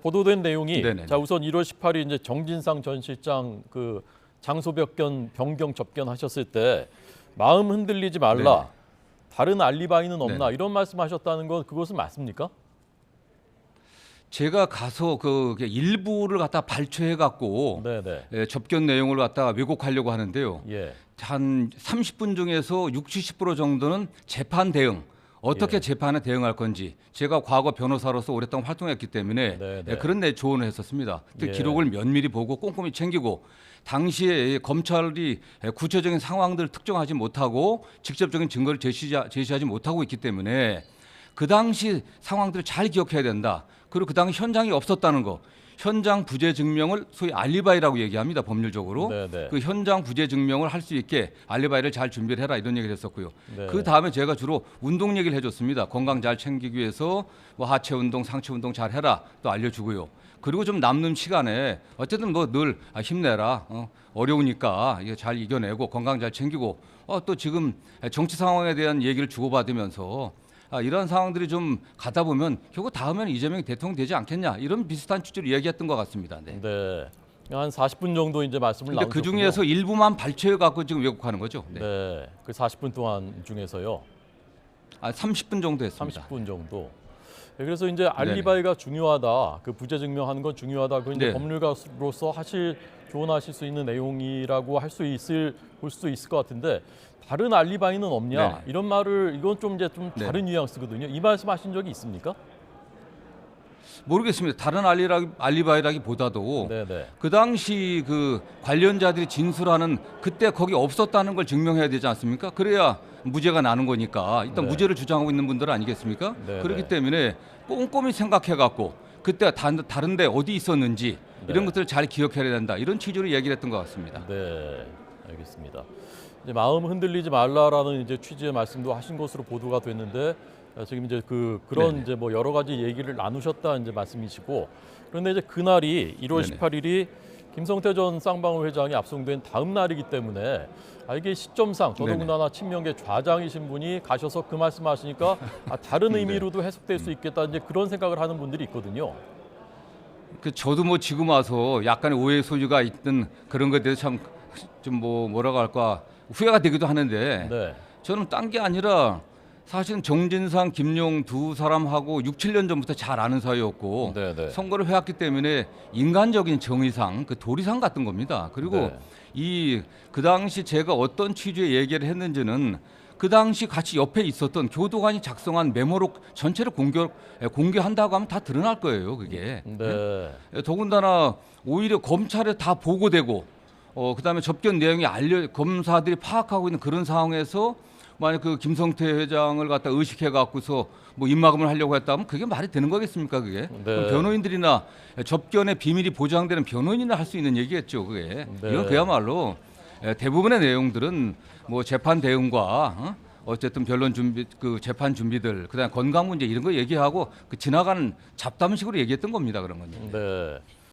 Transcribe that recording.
보도된 내용이 네네네. 자 우선 1월 18일 이제 정진상 전 실장 그 장소 변경 접견하셨을 때 마음 흔들리지 말라. 네네. 다른 알리바이는 없나 네네. 이런 말씀하셨다는 건 그것은 맞습니까? 제가 가서 그 일부를 갖다 발췌해 갖고 네네. 접견 내용을 갖다가 왜곡하려고 하는데요. 예. 한 30분 중에서 60, 70% 정도는 재판 대응, 어떻게 예. 재판에 대응할 건지 제가 과거 변호사로서 오랫동안 활동했기 때문에 네네. 그런 데 조언을 했었습니다. 예. 기록을 면밀히 보고 꼼꼼히 챙기고 당시에 검찰이 구체적인 상황들을 특정하지 못하고 직접적인 증거를 제시하지 못하고 있기 때문에 그 당시 상황들을 잘 기억해야 된다. 그리고 그 당시 현장이 없었다는 거. 현장 부재 증명을 소위 알리바이라고 얘기합니다. 법률적으로. 네네. 그 현장 부재 증명을 할 수 있게 알리바이를 잘 준비를 해라 이런 얘기를 했었고요. 네. 그 다음에 제가 주로 운동 얘기를 해줬습니다. 건강 잘 챙기기 위해서 뭐 하체 운동, 상체 운동 잘 해라 또 알려주고요. 그리고 좀 남는 시간에 어쨌든 뭐 늘 힘내라. 어려우니까 이게 잘 이겨내고 건강 잘 챙기고 또 지금 정치 상황에 대한 얘기를 주고받으면서 이런 상황들이 좀 가다 보면 결국 다음에는 이재명이 대통령 되지 않겠냐 이런 비슷한 취지로 이야기했던 것 같습니다. 네. 네. 한 40분 정도 이제 말씀을 근데 나누셨군요. 그 중에서 일부만 발췌해 갖고 지금 왜곡하는 거죠. 네. 네. 그 40분 동안 중에서요. 30분 정도 했습니다. 30분 정도. 네, 그래서 이제 알리바이가 중요하다. 그 부재 증명하는 건 중요하다. 그 이제 네. 법률가로서 조언하실 수 있는 내용이라고 볼 수 있을 것 같은데 다른 알리바이는 없냐? 네. 이런 말을 이건 좀 이제 좀 네. 다른 뉘앙스거든요. 이 말씀하신 적이 있습니까? 모르겠습니다. 다른 알리바이라기보다도 네네. 그 당시 그 관련자들이 진술하는 그때 거기 없었다는 걸 증명해야 되지 않습니까? 그래야 무죄가 나는 거니까 일단 네. 무죄를 주장하고 있는 분들 아니겠습니까? 네, 그렇기 네. 때문에 꼼꼼히 생각해 갖고 그때 다른데 어디 있었는지 이런 네. 것들을 잘 기억해야 된다. 이런 취지로 얘기를 했던 것 같습니다. 네, 알겠습니다. 이제 마음 흔들리지 말라라는 이제 취지의 말씀도 하신 것으로 보도가 됐는데 지금 이제 그런 네네. 이제 뭐 여러 가지 얘기를 나누셨다 이제 말씀이시고 그런데 이제 그날이 1월 네네. 18일이 김성태 전 쌍방울 회장이 압송된 다음 날이기 때문에 이게 시점상 더더군다나 친명계 좌장이신 분이 가셔서 그 말씀하시니까 다른 네. 의미로도 해석될 수 있겠다 이제 그런 생각을 하는 분들이 있거든요. 저도 뭐 지금 와서 약간의 오해 소지가 있던 그런 것에 대해서 참 좀 뭐라고 할까 후회가 되기도 하는데 네, 저는 딴 게 아니라 사실은 정진상, 김용 두 사람하고 6, 7년 전부터 잘 아는 사이였고 네. 선거를 해왔기 때문에 인간적인 정의상 그 도리상 같은 겁니다. 그리고 네. 그 당시 제가 어떤 취지의 얘기를 했는지는 그 당시 같이 옆에 있었던 교도관이 작성한 메모록 전체를 공개한다고 하면 다 드러날 거예요. 그게. 네. 더군다나 오히려 검찰에 다 보고되고 그다음에 접견 내용이 검사들이 파악하고 있는 그런 상황에서 만약 그 김성태 회장을 갖다 의식해 갖고서 뭐 입막음을 하려고 했다면 그게 말이 되는 거겠습니까? 그게 그럼 변호인들이나 접견의 비밀이 보장되는 변호인이나 할 수 있는 얘기겠죠. 그게 이건 그야말로 대부분의 내용들은 뭐 재판 대응과 어쨌든 변론 준비, 그 재판 준비들, 그다음 건강 문제 이런 거 얘기하고 그 지나가는 잡담식으로 얘기했던 겁니다. 그런 건요. 네.